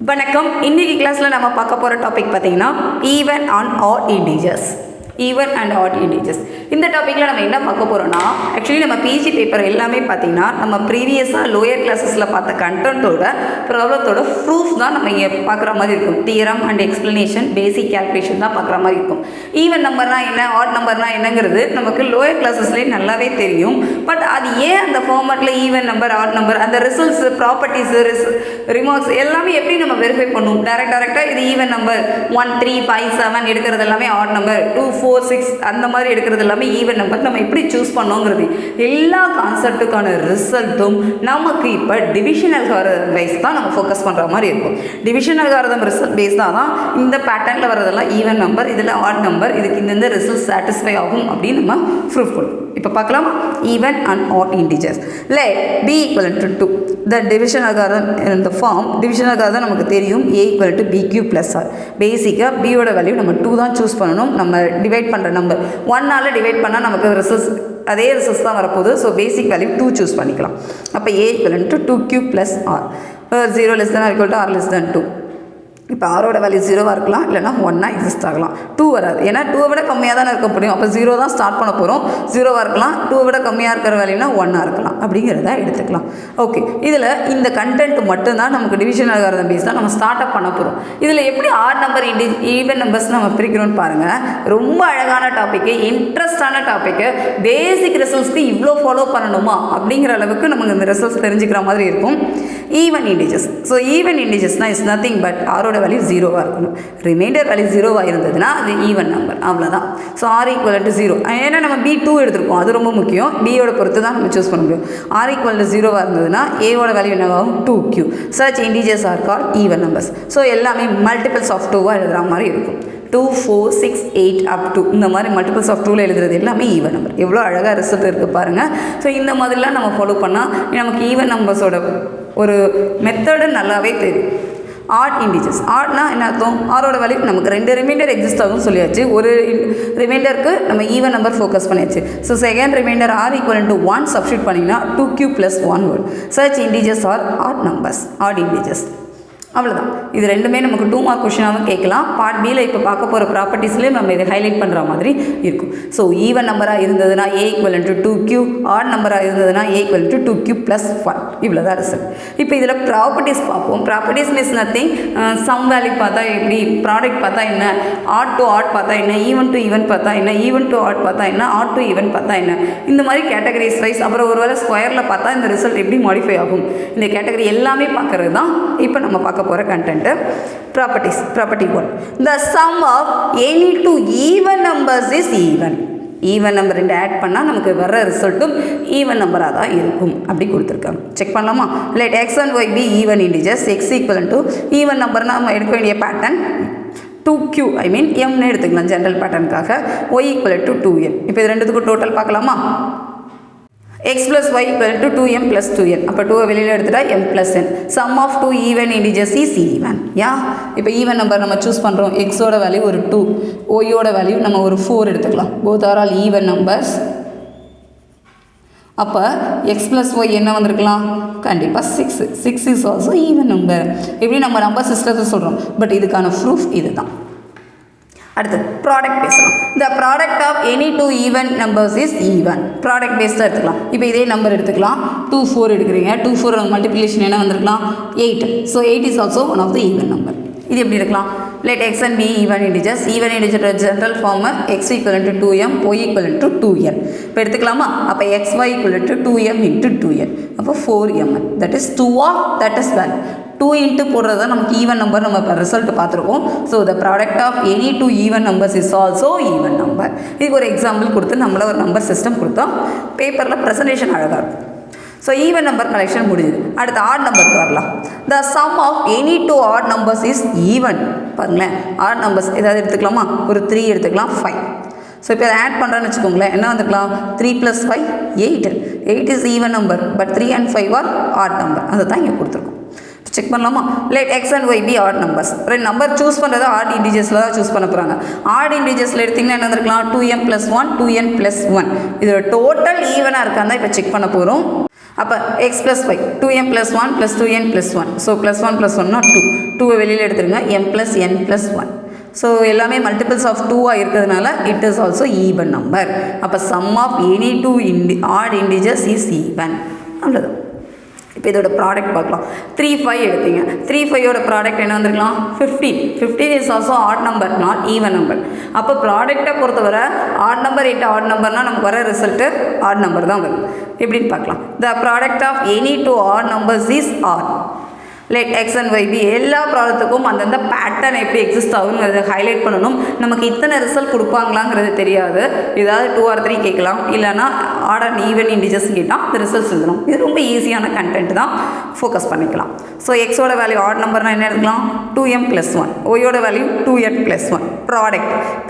வணக்கம். இன்னைக்கு கிளாஸ்ல நம்ம பார்க்க போற டாபிக் பாத்தீங்கன்னா even and odd integers. Even and odd integers. இந்த டாப்பிக்கில் நம்ம என்ன பார்க்க போகிறோம்னா, ஆக்சுவலி நம்ம பிஜி பேப்பர் எல்லாமே பார்த்தீங்கன்னா நம்ம ப்ரீவியஸாக லோயர் கிளாஸஸில் பார்த்த கண்டென்ட்டோட ப்ராப்ளத்தோட ப்ரூஃப் தான் நம்ம இங்கே பார்க்குற மாதிரி இருக்கும். Theorem and explanation, basic calculation தான் பார்க்குற மாதிரி இருக்கும். ஈவன் நம்பர்னா என்ன, ஆட் நம்பர்னா என்னங்கிறது நமக்கு லோயர் கிளாஸஸ்லேயே நல்லாவே தெரியும். பட் அது ஏன் அந்த ஃபார்மேட்டில் ஈவன் நம்பர், ஆட் நம்பர், அந்த ரிசல்ட்ஸ், ப்ராப்பர்ட்டிஸு, ரிமார்க்ஸ் எல்லாமே எப்படி நம்ம வெரிஃபை பண்ணுவோம்? டேரெக்டாக இது ஈவன் நம்பர் 1, 3, 5, 7 எடுக்கிறது எல்லாமே ஆட் நம்பர், 2, 4, 6 அந்த மாதிரி எடுக்கிறது எல்லாமே ஈவன் நம்பர். நம்ம எப்படி சூஸ் பண்ணோங்கிறது எல்லா கான்செப்ட்டுக்கான ரிசல்ட்டும் நமக்கு இப்போ டிவிஷன் அல்காரிதம் பேஸ் தான் நம்ம ஃபோக்கஸ் பண்ணுற மாதிரி இருக்கும். டிவிஷன் அல்காரிதம் ரிசல்ட் பேஸ் தான் இந்த பேட்டர்னில் வரதெல்லாம் ஈவன் நம்பர், இதில் ஆட் நம்பர், இதுக்கு இந்த ரிசல்ட் சாட்டிஸ்ஃபை ஆகும் அப்படின்னு நம்ம ப்ரூஃப் கொடுக்கும். இப்போ பார்க்கலாம் even and odd integers. let b equal to 2. the division algorithm in the form division algorithm நமக்கு தெரியும் a equal to bq plus r. பேசிக்காக b ஓட வேல்யூ நம்ம 2 தான் சூஸ் பண்ணணும். நம்ம டிவைட் பண்ணுற நம்பர் 1ஆல் டிவைட் பண்ணால் நமக்கு ரிசல்ட்ஸ் அதே ரிசல்ட்ஸ் தான் வரப்போகுது. ஸோ பேசிக் வேல்யூ 2 சூஸ் பண்ணிக்கலாம். அப்போ a equal to 2q plus r. 0 less than or equal to r less than 2. இப்போ ஆரோட வேல்யூ 0வாக இருக்கலாம், இல்லைனா 1ஆக எக்ஸிஸ்ட் ஆகலாம். 2 வராது, ஏன்னா 2 விட கம்மியாக தானே இருக்க முடியும். அப்போ 0 தான் ஸ்டார்ட் பண்ண போகிறோம். 0வாக இருக்கலாம், 2 விட கம்மியாக இருக்கிற வேல்யூனா 1ஆக இருக்கலாம். அப்படிங்கிறத எடுத்துக்கலாம். ஓகே, இதில் இந்த கண்டென்ட் மட்டும்தான் நமக்கு டிவிஷன் அல்காரிதம் பேஸ் தான் நம்ம ஸ்டார்ட் அப் பண்ண போகிறோம். இதில் எப்படி ஆட் நம்பர், ஈவன் நம்பர்ஸ் நம்ம பிரிக்கணும்னு பாருங்கள். ரொம்ப அழகான டாப்பிக்கு, இன்ட்ரெஸ்டான டாப்பிக்கு. பேசிக் ரிசல்ட்ஸ்க்கு இவ்வளோ ஃபாலோ பண்ணணுமா அப்படிங்கிற அளவுக்கு நமக்கு இந்த ரிசல்ட்ஸ் தெரிஞ்சுக்கிற மாதிரி இருக்கும். Even integers. ஸோ ஈவன் இன்டிஜர்ஸ்னால் இஸ் நத்திங் பட் ஆரோட வேல்யூ 0வாக இருக்கணும். ரிமைண்டர் வேல்யூ 0வாக இருந்ததுன்னா அது ஈவன் நம்பர், அவ்வளோதான். So r equal to 0. ஏன்னா நம்ம b2 எடுத்திருக்கோம், அது ரொம்ப முக்கியம். b-யோட பொறுத்து தான் நம்ம சூஸ் பண்ண முடியும். r equal to 0வாக இருந்ததுன்னா a-வோட வேல்யூ என்னவாகும்? 2q. such integers are called even numbers. So எல்லாமே மல்டிபிள்ஸ் ஆஃப் 2வாக எழுதுகிற மாதிரி இருக்கும். 2, 4, 6, 8 அப் டு இந்த மாதிரி மல்டிபிள்ஸ் ஆஃப் 2ல எழுதுறது எல்லாமே ஈவன் நம்பர். எவ்வளோ அழகாக ரிசல்ட் இருக்குது பாருங்கள். ஸோ இந்த மாதிரிலாம் நம்ம ஃபாலோ பண்ணால் நமக்கு ஈவன் நம்பர்ஸோட ஒரு மெத்தடு நல்லாவே தெரியும். Add integers. ஆட்னா என்ன அர்த்தம்? ஆரோட வேல்யூ நமக்கு 2 ரிமைண்டர் எக்ஸிஸ்ட் ஆகும் சொல்லியாச்சு. ஒரு ரிமைண்டருக்கு நம்ம ஈவன் நம்பர் ஃபோக்கஸ் பண்ணியாச்சு. So second reminder r equal to 1 substitute பண்ணிங்கன்னா 2q plus 1 வரும். such integers are odd numbers, odd integers. அவ்வளோதான். இது ரெண்டுமே நமக்கு 2 மார்க் கொஷினாகவும் கேட்கலாம். பார்ட் பியில் இப்போ பார்க்க போகிற ப்ராப்பர்ட்டிஸ்லேயும் நம்ம இதை ஹைலைட் பண்ணுற மாதிரி இருக்கும். ஸோ ஈவன் நம்பராக இருந்ததுன்னா a equal to 2q, add நம்பராக இருந்ததுன்னா a equal to 2q plus 1. இவ்வளோ தான் ரிசல்ட். இப்போ இதில் ப்ராப்பர்ட்டிஸ் பார்ப்போம். Properties means nothing. Sum value பார்த்தா எப்படி, ப்ராடக்ட் பார்த்தா என்ன, ஆட் டு ஆட் பார்த்தா என்ன, ஈவன் டு ஈவன் பார்த்தா என்ன, ஈவன் டு ஆட் பார்த்தா என்ன, ஆட் டு ஈவன் பார்த்தா என்ன, இந்த மாதிரி கேட்டகரிஸ் வைஸ். அப்புறம் ஒரு வேளை ஸ்கொயரில் பார்த்தா இந்த ரிசல்ட் எப்படி மாடிஃபை ஆகும், இந்த கேட்டகரி எல்லாமே பார்க்குறது தான் இப்போ நம்ம பார்க்க போகிற content. Properties. Property 1. the sum of any two even numbers is even. Even number 2 odd பண்ணால் நமக்கு வர ரிசல்ட்டும் ஈவன் நம்பராக தான் இருக்கும். அப்படி கொடுத்துருக்காங்க. செக் பண்ணலாமா? let x and y be even integers. x equal to even நம்பர்னால் நம்ம எடுக்க வேண்டிய பேட்டர்ன் 2q, ஐ மீன் mனு எடுத்துக்கலாம் ஜென்ரல் பேட்டர்னுக்காக. y equal to 2n. இப்போ இது ரெண்டுத்துக்கும் டோட்டல் பார்க்கலாமா? x plus y equal to 2m plus 2n. அப்போ 2 வெளியில் எடுத்துட்டா m plus n. sum of two even integers is even. இப்போ ஈவன் நம்பர் நம்ம சூஸ் பண்ணுறோம். xோட வேல்யூ ஒரு 2, yயோட வேல்யூ நம்ம ஒரு 4 எடுத்துக்கலாம். both are all even numbers. அப்போ x plus y என்ன வந்திருக்கலாம்? கண்டிப்பாக 6. 6 is also even number. இப்படி நம்ம நம்பர் சிஸ்டத்தை சொல்கிறோம். பட் இதுக்கான ப்ரூஃப் இது தான். அடுத்து ப்ராடக்ட் பேசலாம். the product of any two even numbers is even. Product பேஸ்டாக எடுத்துக்கலாம். இப்போ இதே நம்பர் எடுத்துக்கலாம். 2, 4 எடுக்கிறீங்க. 2, 4 மல்டிப்ளிகேஷன் என்ன வந்திருக்கலாம்? 8. So 8 is also one of the even number. இது எப்படி எடுக்கலாம்? let x and be even integers. even integer general form x equal to 2m, y equal to 2n. இப்போ எடுத்துக்கலாமா? அப்போ xy equal to 2m into 2n. அப்போ 4m. that is 2 of that is value. 2 into போடுறது தான் நமக்கு even number. நம்ம இப்போ result பார்த்துருக்கோம். So the product of any two even numbers is also even number. இதுக்கு ஒரு எக்ஸாம்பிள் கொடுத்து நம்மள ஒரு நம்பர் சிஸ்டம் கொடுத்தோம். பேப்பரில் ப்ரெசன்டேஷன் அழகாக இருக்கும். ஸோ ஈவன் நம்பர் கலெக்ஷன் முடிஞ்சுது. அடுத்து ஆட் நம்பருக்கு வரலாம். The sum of any two odd numbers is even. பாருங்களேன், ஆட் நம்பர்ஸ் ஏதாவது எடுத்துக்கலாமா? ஒரு 3 எடுத்துக்கலாம், 5. ஸோ இப்போ அதை ஆட் பண்ணுறேன்னு வச்சுக்கோங்களேன். என்ன வந்துக்கலாம்? 3 + 5 8. 8 is even number, but 3 and 5 are odd number. அதை தான் இங்கே கொடுத்துருக்கோம். செக் பண்ணலாமா? let x and y be odd numbers. ரெண்டு நம்பர் சூஸ் பண்ணுறது ஆட் இன்டிஜர்ஸில் தான் சூஸ் பண்ண போகிறாங்க. ஆட் இன்டிஜர்ஸில் எடுத்திங்கன்னா என்ன இருக்கலாம், 2m + 1 2n + 1. இதோட டோட்டல் ஈவனாக இருக்கான்னு இப்போ செக் பண்ண போகிறோம். அப்போ x + y 2m + 1 + 2n + 1. So +1 + 1 2. 2 வெளியில் எடுத்துருங்க, m + n + 1. ஸோ எல்லாமே மல்டிபிள்ஸ் ஆஃப் 2 இருக்கிறதுனால it is also even number. அப்போ sum of any two odd integers is even. அவ்வளோதான். இப்போ இதோட ப்ராடக்ட் பார்க்கலாம். 3 5 எடுத்தீங்க, 3 5ஓட ப்ராடக்ட் என்ன வந்திருக்கலாம், 15. 15 is also odd number, not even number. அப்போ ப்ராடக்டை பொறுத்தவரை ஆட் நம்பர் இன்ட்டு ஆட் நம்பர்னால் நமக்கு வர ரிசல்ட்டு ஆட் நம்பர் தான் வரும். எப்படின்னு பார்க்கலாம். The product of any two odd numbers is odd. let x and y be. எல்லா ப்ராடக்ட்டுக்கும் அந்தந்த பேட்டர்ன் எப்படி எக்ஸிஸ்ட் ஆகுங்கிறத ஹைலைட் பண்ணணும். நமக்கு இத்தனை ரிசல்ட் கொடுப்பாங்களாங்கிறது தெரியாது. ஏதாவது 2 or 3 கேட்கலாம், இல்லைனா ஆட் அண்ட் ஈவன் இன்டிஜர்ஸ் கேட்டால் அந்த ரிசல்ட்ஸ் எழுதணும். இது ரொம்ப ஈஸியான கண்டென்ட் தான், ஃபோக்கஸ் பண்ணிக்கலாம். ஸோ எக்ஸோட வேல்யூ ஆட் நம்பர்னால் என்ன எடுக்கலாம், 2m + 1. ஒய்யோட வேல்யூ 2n + 1.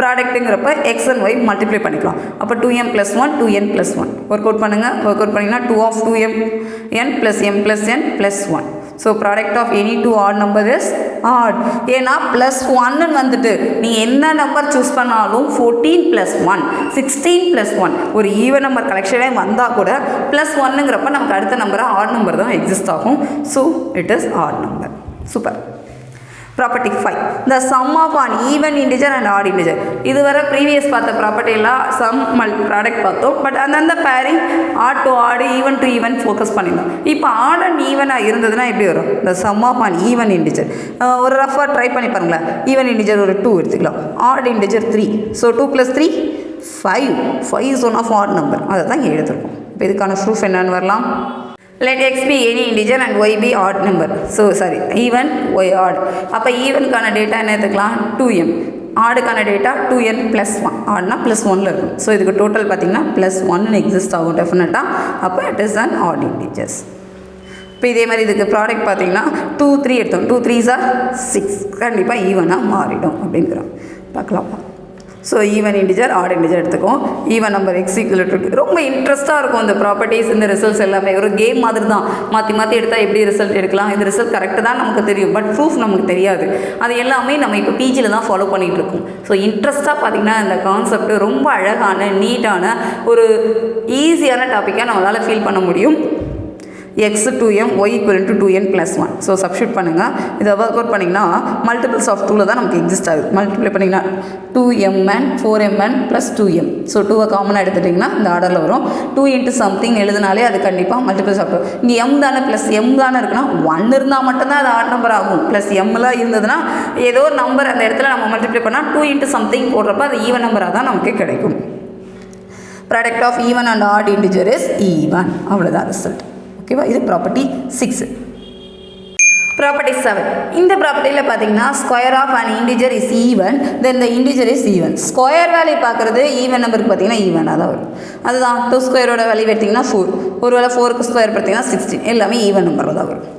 ப்ராடக்ட்டுங்கிறப்ப எக்ஸ் அண்ட் ஒய் மல்டிப்ளை பண்ணிக்கலாம். அப்போ 2m + 1 2n + 1. ஒர்க் அவுட் பண்ணுங்கள். ஒர்க் அவுட் பண்ணிங்கன்னா 2 of 2m n + m + n + 1. So product of any two odd number is odd. ஏன்னா +1 வந்துட்டு நீங்கள் என்ன நம்பர் சூஸ் பண்ணாலும் 14 + 1 16 + 1 ஒரு ஈவன் நம்பர் கலெக்ஷனே வந்தால் கூட +1ங்கிறப்ப நமக்கு அடுத்த நம்பராக ஆட் நம்பர் தான் எக்ஸிஸ்ட் ஆகும். So it is add number. Super. Property 5. the sum of an even integer and odd integer. இதுவரை ப்ரீவியஸ் பார்த்த ப்ராப்பர்ட்டிலாம் சம் ப்ராடக்ட் பார்த்தோம். பட் அந்தந்த பேரிங் ஆட் டு ஆடு ஈவன் டு ஈவன் ஃபோக்கஸ் பண்ணிடலாம். இப்போ ஆட் அண்ட் ஈவனாக இருந்ததுன்னா எப்படி வரும், the sum of an even integer. ஒரு ரஃபாக ட்ரை பண்ணி பாருங்களேன். ஈவன் இன்டிஜர் ஒரு 2 எடுத்துக்கலாம், add integer 3. So 2 + 3 5. 5 is one of odd number. அதை தான் இங்கே எடுத்துருக்கோம். இப்போ இதுக்கான ப்ரூஃப் என்னன்னு வரலாம். let x be any integer and y be odd number. So sorry, even y odd. அப்போ ஈவனுக்கான டேட்டா என்ன எடுத்துக்கலாம், 2m. ஆடுக்கான data 2n + 1. ஆட்னா +1ல் இருக்கும். ஸோ இதுக்கு டோட்டல் பார்த்தீங்கன்னா +1 எக்ஸிஸ்ட் ஆகும் டெஃபினட்டாக. அப்போ it is an odd integers. இப்போ இதே மாதிரி இதுக்கு ப்ராடக்ட் பார்த்தீங்கன்னா 2 3 எடுத்தோம். 2 3s are 6. கண்டிப்பாக ஈவனாக மாறிடும் அப்படிங்கிறோம். பார்க்கலாம். So even integer odd integer எடுத்துக்கோம். Even number x equal to ரொம்ப இன்ட்ரெஸ்ட்டாக இருக்கும் இந்த ப்ராப்பர்ட்டிஸ், இந்த ரிசல்ட்ஸ் எல்லாமே ஒரு கேம் மாதிரி தான். மாற்றி மாற்றி எடுத்தால் எப்படி ரிசல்ட் எடுக்கலாம், இந்த ரிசல்ட் கரெக்டு தான் நமக்கு தெரியும், பட் ப்ரூஃப் நமக்கு தெரியாது. அது எல்லாமே நம்ம இப்போ பிஜியில் தான் ஃபாலோ பண்ணிகிட்டு இருக்கோம். ஸோ இன்ட்ரெஸ்ட்டாக பார்த்திங்கன்னா இந்த கான்செப்ட் ரொம்ப அழகான நீட்டான ஒரு ஈஸியான டாப்பிக்காக நம்மளால் ஃபீல் பண்ண முடியும். x 2m y = 2n + 1. So substitute பண்ணுங்கள். இதை ஒர்க் அவுட் பண்ணிங்கன்னா மல்டிபிள்ஸ் ஆஃப் 2ல் தான் நமக்கு எக்ஸிஸ்ட் ஆகுது. மல்டிப்ளை பண்ணிங்கன்னா 2mn 4mn + 2m. ஸோ 2 காமனாக எடுத்துட்டிங்கன்னா இந்த ஆர்டரில் வரும். 2 × சம்திங் எழுதினாலே அது கண்டிப்பாக மல்டிபிள்ஸ் ஆஃப் 2. இங்கே m தானே +m தானே இருக்குன்னா 1 இருந்தால் மட்டும்தான் அது ஆட் நம்பர் ஆகும். +mலாம் இருந்ததுன்னா ஏதோ ஒரு நம்பர் அந்த இடத்துல நம்ம மல்டிப்ளை பண்ணால் 2 × சம்திங் போடுறப்ப அது ஈவன் நம்பராக தான் நமக்கு கிடைக்கும். Product of even and odd integer is even. அவ்வளோதான் ரிசல்ட். ஓகேவா? இது ப்ராப்பர்ட்டி 6. ப்ராப்பர்ட்டி 7. இந்த ப்ராப்பர்ட்டியில் பார்த்தீங்கன்னா square of an integer is even, then the integer is even. Square value பார்க்குறது ஈவன் நம்பருக்கு பார்த்தீங்கன்னா ஈவனாக தான் வரும். அதுதான் 2 ஸ்கொயரோட வேல்யூ எடுத்திங்கன்னா 4. ஒருவேளை 4க்கு ஸ்கொயர் பார்த்தீங்கன்னா 16. எல்லாமே ஈவன் நம்பரில் தான் வரும்.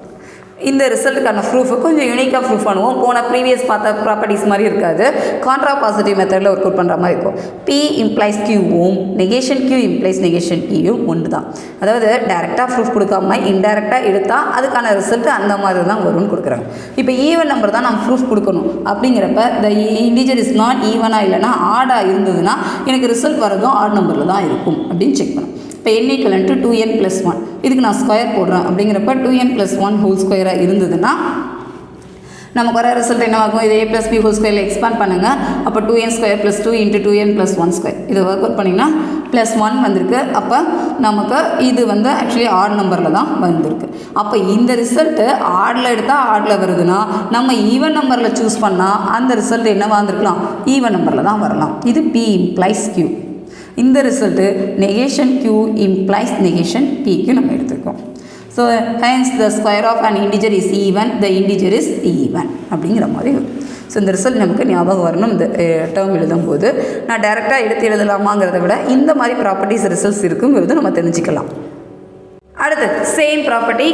இந்த ரிசல்ட்டுக்கான ப்ரூஃபு கொஞ்சம் யூனிக்காக ப்ரூஃப் பண்ணுவோம். போன ப்ரீவியஸ் பார்த்த ப்ராப்பர்ட்டிஸ் மாதிரி இருக்காது. கான்ட்ரா பாசிட்டிவ் மெத்தடில் ஒர்க் அவுட் பண்ணுற மாதிரி இருக்கும். P implies Qவும் நெகேஷன் Q implies நெகேஷன் Pயும் ஒன்று தான். அதாவது டேரெக்டாக ப்ரூஃப் கொடுக்காம இன்டெரக்டாக எடுத்தால் அதுக்கான ரிசல்ட்டு அந்த மாதிரி தான் வரும்னு கொடுக்குறாங்க. இப்போ ஈவன் நம்பர் தான் நம்ம ப்ரூஃப் கொடுக்கணும். அப்படிங்கிறப்ப த இன்டிஜர் இஸ் நாட் ஈவனாக இல்லைனா ஆடாக இருந்ததுன்னா எனக்கு ரிசல்ட் வரதும் ஆட் நம்பரில் தான் இருக்கும் அப்படின்னு செக் பண்ணணும். இப்போ n = 2n + 1. இதுக்கு நான் ஸ்கொயர் போடுறேன். அப்படிங்கிறப்ப 2n + 1 ஹோல் ஸ்கொயராக இருந்ததுன்னா நமக்கு வர ரிசல்ட் என்னவாகும், இது a + b ஹோல் ஸ்கொயரில் எக்ஸ்பேண்ட் பண்ணுங்கள். அப்போ 2n² + 2 × 2n + 1². இதை ஒர்க் அவுட் பண்ணிங்கன்னா +1 வந்திருக்கு. அப்போ நமக்கு இது வந்து ஆக்சுவலி ஆட் நம்பரில் தான் வந்திருக்கு. அப்போ இந்த ரிசல்ட்டு ஆடில் எடுத்தால் ஆடில் வருதுன்னா நம்ம ஈவன் நம்பரில் சூஸ் பண்ணால் அந்த ரிசல்ட் என்னவாக இருந்திருக்கலாம், ஈவன் நம்பரில் தான் வரலாம். இது P implies Q. இந்த result negation Q implies negation Pக்கு நம்ம எடுத்துருக்கோம். So hence the square of an integer is even, the integer is even அப்படிங்கிற மாதிரி வரும். ஸோ இந்த ரிசல்ட் நமக்கு ஞாபகம் வரணும். இந்த டேர்ம் எழுதும்போது நான் டைரெக்டாக எடுத்து எழுதலாமாங்கிறத விட இந்த மாதிரி ப்ராப்பர்ட்டிஸ் ரிசல்ட்ஸ் இருக்குங்கிறது நம்ம தெரிஞ்சுக்கலாம். அடுத்து same property,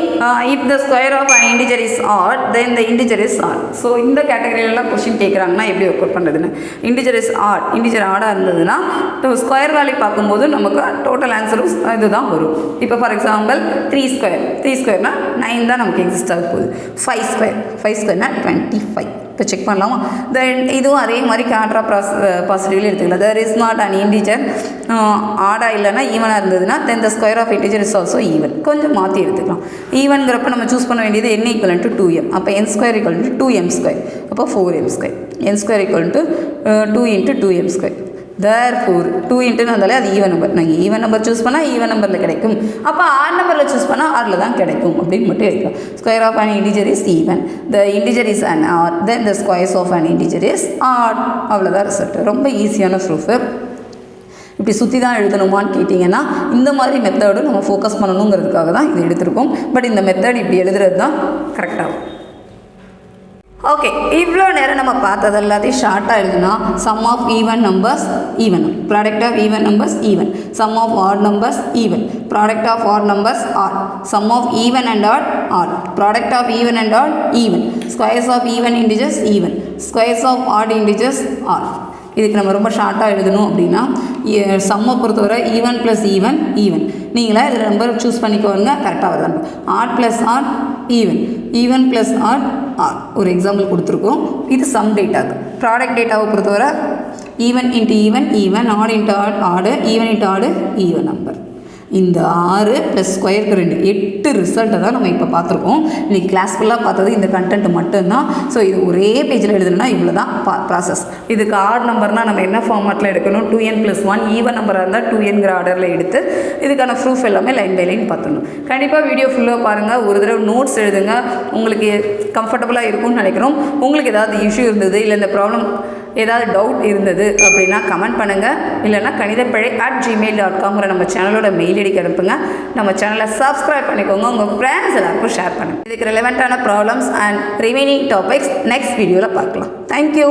if the square of an integer is odd then the integer is odd. So இந்த கேட்டகரியிலலாம் கொஸ்டின் கேட்குறாங்கன்னா எப்படி ஒர்க் அவுட் பண்ணுறதுன்னு, இன்டிஜர் இஸ் ஆட், இன்டிஜர் ஆடாக இருந்ததுன்னா ஸ்கொயர் வேல்யூ பார்க்கும்போது நமக்கு டோட்டல் ஆன்சரும் இதுதான் வரும். இப்போ ஃபார் எக்ஸாம்பிள் 3 ஸ்கொயர்னா 9 தான் நமக்கு எக்ஸிஸ்ட் ஆக போகுது. 5 ஸ்கொயர்னா 25. இப்போ செக் பண்ணலாமா? தென் இதுவும் அதே மாதிரி கான்ட்ரா பாசிட்டிவ்ல எடுத்துக்கலாம். there is not an integer ஆடாக இல்லைன்னா ஈவனாக இருந்ததுன்னா then the square of integer is also even. கொஞ்சம் மாற்றி எடுத்துக்கலாம். ஈவன்கிறப்ப நம்ம சூஸ் பண்ண வேண்டியது n ஈக்குவல் டு 2m. அப்போ n square equal to 2m square, அப்போ 4m square. n square equal to 2 into 2m square. therefore 2 இன்ட்டுன்னு வந்தாலே அது ஈவன் நம்பர். நாங்கள் ஈவன் நம்பர் சூஸ் பண்ணால் ஈவன் நம்பரில் கிடைக்கும், அப்போ ஆட் நம்பரில் சூஸ் பண்ணால் ஆடில் தான் கிடைக்கும் அப்படின்னு மட்டும் எழுதிக்கலாம். Square of an integer is even, the integer is an odd, then the squares of an integer is odd. அவ்வளோதான் ரிசல்ட். ரொம்ப ஈஸியான ப்ரூஃபு. இப்படி சுற்றி தான் எழுதணுமான்னு கேட்டிங்கன்னா இந்த மாதிரி மெத்தடும் நம்ம ஃபோக்கஸ் பண்ணணுங்கிறதுக்காக தான் இது எடுத்திருக்கோம். பட் இந்த மெத்தட் இப்படி எழுதுறது தான் கரெக்டாகும். ஓகே, இவ்வளோ நேரம் நம்ம பார்த்தது எல்லாத்தையும் ஷார்ட்டாக எழுதுனா sum of even numbers even, product of even numbers even, sum of odd numbers even, product of odd numbers odd, sum of even and odd odd, product of even and odd even, squares of even integers even, squares of odd integers odd. இதுக்கு நம்ம ரொம்ப ஷார்ட்டாக எழுதணும் அப்படின்னா சம்மை பொறுத்தவரை even plus even even. நீங்களே இதில் number choose பண்ணிக்கோங்க, கரெக்டாக வருது. Odd plus odd even, even plus odd odd. ஒரு எக்ஸாம்பிள் கொடுத்துருக்கோம். இது சம் டேட்டாவுக்கு. ப்ராடக்ட் டேட்டாவை பொறுத்தவரை even into even even, odd into odd odd, even into odd even number. இந்த 6 ப்ளஸ் ஸ்கொயருக்கு 2 8 ரிசல்ட்டை தான் நம்ம இப்போ பார்த்துருக்கோம். இன்றைக்கி கிளாஸ் ஃபுல்லாக பார்த்தது இந்த கண்டென்ட் மட்டும்தான். ஸோ இது ஒரே பேஜில் எழுதணும்னா இவ்வளோ தான் ப்ராசஸ். இதுக்கு ஆட் நம்பர்னால் நம்ம என்ன ஃபார்மேட்டில் எடுக்கணும், 2n+1. ஈவன் நம்பராக இருந்தால் 2nங்கிற ஆர்டரில் எடுத்து இதுக்கான ப்ரூஃப் எல்லாமே லைன் பை லைன் பார்த்துடணும். கண்டிப்பாக வீடியோ ஃபுல்லாக பாருங்கள். ஒரு தடவை நோட்ஸ் எழுதுங்க, உங்களுக்கு கம்ஃபர்டபுளாக இருக்கும்னு நினைக்கிறோம். உங்களுக்கு ஏதாவது இஷ்யூ இருந்தது இல்லை இந்த ப்ராப்ளம் ஏதாவது டவுட் இருந்தது அப்படின்னா கமெண்ட் பண்ணுங்கள். இல்லைனா kanithapezhai@gmail.com நம்ம சேனலோட மெயில் ஐடிக்கு அனுப்புங்க. நம்ம சேனலை சப்ஸ்கிரைப் பண்ணிக்கோங்க. உங்கள் ஃப்ரெண்ட்ஸ் எல்லாருக்கும் ஷேர் பண்ணுங்கள். இதுக்கு ரிலவெண்ட்டான problems and remaining topics next வீடியோவில் பார்க்கலாம். தேங்க்யூ.